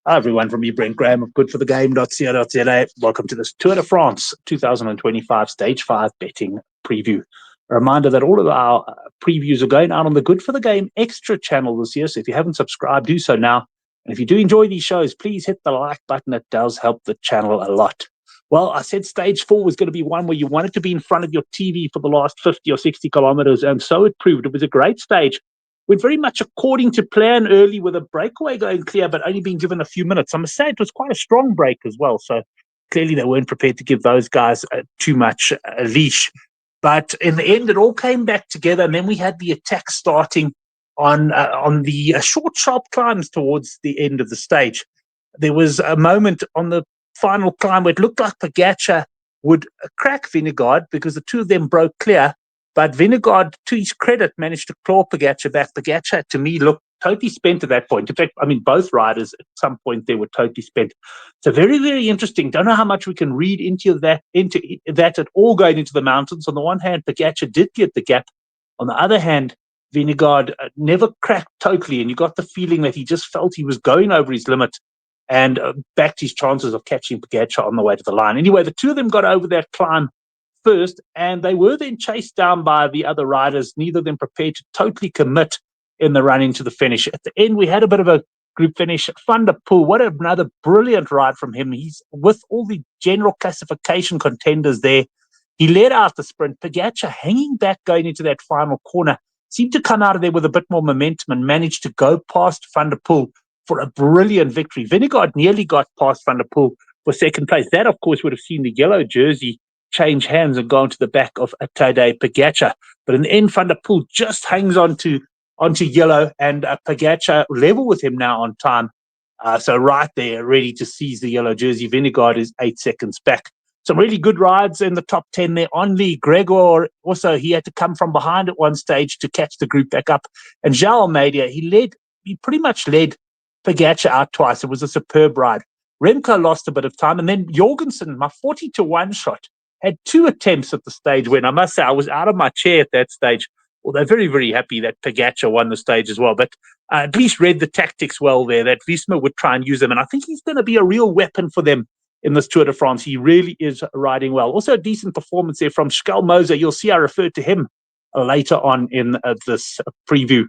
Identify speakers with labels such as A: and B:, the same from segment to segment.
A: Hi everyone, from me, Brent Graham of goodforthegame.co.za. Welcome to this Tour de France 2025 Stage 5 betting preview. A reminder that all of our previews are going out on the Good for the Game Extra channel this year, so if you haven't subscribed, do so now. And if you do enjoy these shows, please hit the like button. It does help the channel a lot. Well, I said Stage 4 was going to be one where you wanted to be in front of your TV for the last 50 or 60 kilometers, and so it proved. It was a great stage. Went very much according to plan early with a breakaway going clear, but only being given a few minutes. I must say it was quite a strong break as well. So clearly they weren't prepared to give those guys too much leash. But in the end, it all came back together. And then we had the attack starting on the short, sharp climbs towards the end of the stage. There was a moment on the final climb where it looked like Pogačar would crack Vingegaard because the two of them broke clear. But Vingegaard, to his credit, managed to claw Pogačar back. Pogačar, to me, looked totally spent at that point. In fact, I mean, both riders at some point they were totally spent. So very, very interesting. Don't know how much we can read into that at all going into the mountains. On the one hand, Pogačar did get the gap. On the other hand, Vingegaard never cracked totally, and you got the feeling that he just felt he was going over his limit and backed his chances of catching Pogačar on the way to the line. Anyway, the two of them got over that climb first, and they were then chased down by the other riders, neither of them prepared to totally commit in the run into the finish. At the end, we had a bit of a group finish. Van der Poel, what another brilliant ride from him. He's with all the general classification contenders there. He led out the sprint. Pogačar hanging back going into that final corner, seemed to come out of there with a bit more momentum and managed to go past Van der Poel for a brilliant victory. Vingegaard nearly got past Van der Poel for second place. That, of course, would have seen the yellow jersey change hands and go into the back of Tadej Pogačar. But in the end, Van der Poel just hangs onto yellow, and Pogačar level with him now on time. So right there, ready to seize the yellow jersey. Vingegaard is 8 seconds back. Some really good rides in the top 10 there. Only Gregor, also, he had to come from behind at one stage to catch the group back up. And João Almeida, he pretty much led Pogačar out twice. It was a superb ride. Remco lost a bit of time. And then Jorgensen, my 40-1 shot, had two attempts at the stage when I must say I was out of my chair at that stage. Although very, very happy that Pogačar won the stage as well. But at least read the tactics well there, that Visma would try and use them. And I think he's going to be a real weapon for them in this Tour de France. He really is riding well. Also a decent performance there from Skel Moser. You'll see I referred to him later on in this preview.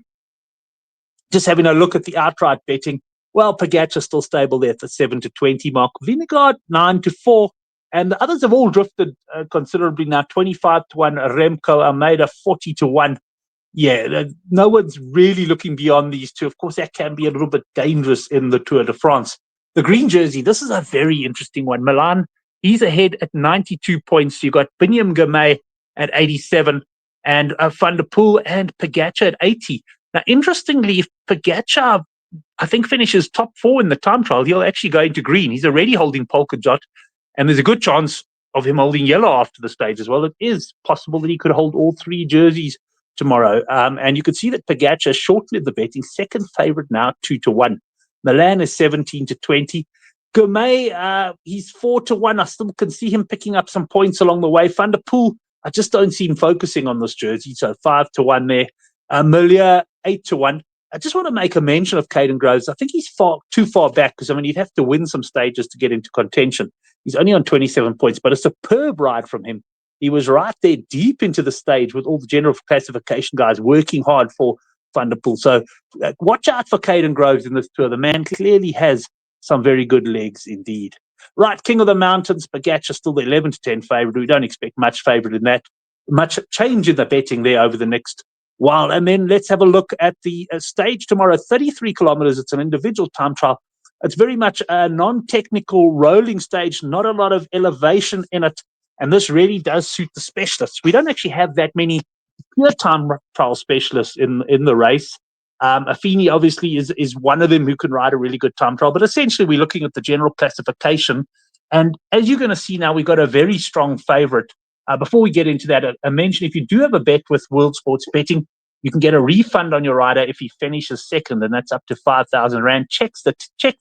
A: Just having a look at the outright betting. Well, Pogačar still stable there at the 7-20 mark. Vingegaard 9-4. And the others have all drifted considerably now. 25-1, Remco, Almeida 40-1. Yeah, no one's really looking beyond these two. Of course, that can be a little bit dangerous in the Tour de France. The green jersey, this is a very interesting one. Milan, he's ahead at 92 points. You've got Biniam Girmay at 87 and Van der Poel and Pogačar at 80. Now, interestingly, if Pogačar, I think, finishes top 4 in the time trial, he'll actually go into green. He's already holding polka dot. And there's a good chance of him holding yellow after the stage as well. It is possible that he could hold all 3 jerseys tomorrow. And you could see that Pogačar short-lived the betting, second favorite now, 2-1. Milan is 17-20. Girmay, he's 4-1. I still can see him picking up some points along the way. Van der Poel, I just don't see him focusing on this jersey. So 5-1 there. Muller, 8-1. I just want to make a mention of Caden Groves. I think he's too far back because, I mean, he'd have to win some stages to get into contention. He's only on 27 points, but a superb ride from him. He was right there deep into the stage with all the general classification guys working hard for Van der Poel. So watch out for Caden Groves in this tour. The man clearly has some very good legs indeed. Right, King of the Mountains, Pogačar still the 11-10 favourite. We don't expect much favourite in that. Much change in the betting there over the next while. And then let's have a look at the stage tomorrow, 33 kilometers. It's an individual time trial. It's very much a non-technical rolling stage, not a lot of elevation in it. And this really does suit the specialists. We don't actually have that many pure time trial specialists in the race. Affini obviously is one of them who can ride a really good time trial. But essentially, we're looking at the general classification. And as you're going to see now, we've got a very strong favorite. Before we get into that, I mention if you do have a bet with World Sports Betting, you can get a refund on your rider if he finishes second, and that's up to 5,000 Rand. Check the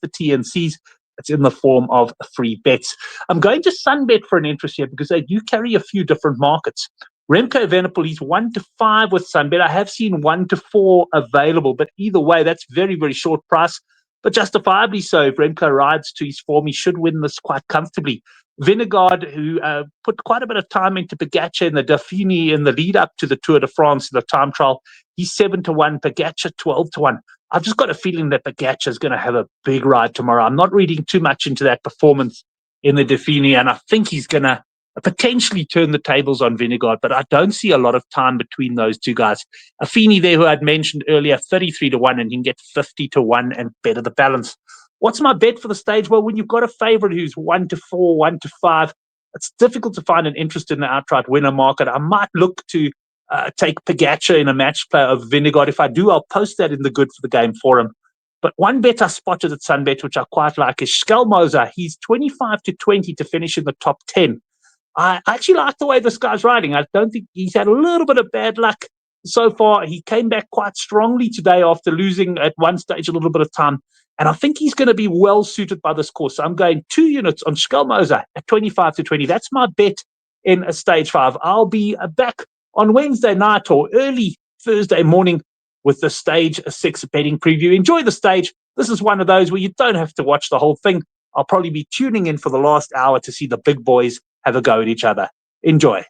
A: TNCs. It's in the form of free bets. I'm going to Sunbet for an interest here because they do carry a few different markets. Remco Evenepoel, he's 1-5 with Sunbet. I have seen 1-4 available, but either way, that's very, very short price. but justifiably so. If Remco rides to his form, he should win this quite comfortably. Vingegaard, who put quite a bit of time into Pogačar in the Dauphiné in the lead up to the Tour de France, the time trial, he's 7-1, Pogačar 12-1. I've just got a feeling that Pogačar is going to have a big ride tomorrow. I'm not reading too much into that performance in the Dauphiné, and I think he's going to potentially turn the tables on Vingegaard, but I don't see a lot of time between those two guys. Affini there, who I'd mentioned earlier, 33-1, and he can get 50-1 and better the balance. What's my bet for the stage? Well, when you've got a favorite who's 1-4, 1-5, it's difficult to find an interest in the outright winner market. I might look to take Pogačar in a match play of Vingegaard. If I do, I'll post that in the Good for the Game forum. But one bet I spotted at Sunbet, which I quite like, is Schelmoser. He's 25-20 to finish in the top 10. I actually like the way this guy's riding. I don't think he's had a little bit of bad luck so far. He came back quite strongly today after losing at one stage a little bit of time. And I think he's going to be well suited by this course. So I'm going 2 units on Schelmoser at 25-20. That's my bet in a stage 5. I'll be back on Wednesday night or early Thursday morning with the stage 6 betting preview. Enjoy the stage. This is one of those where you don't have to watch the whole thing. I'll probably be tuning in for the last hour to see the big boys have a go at each other. Enjoy.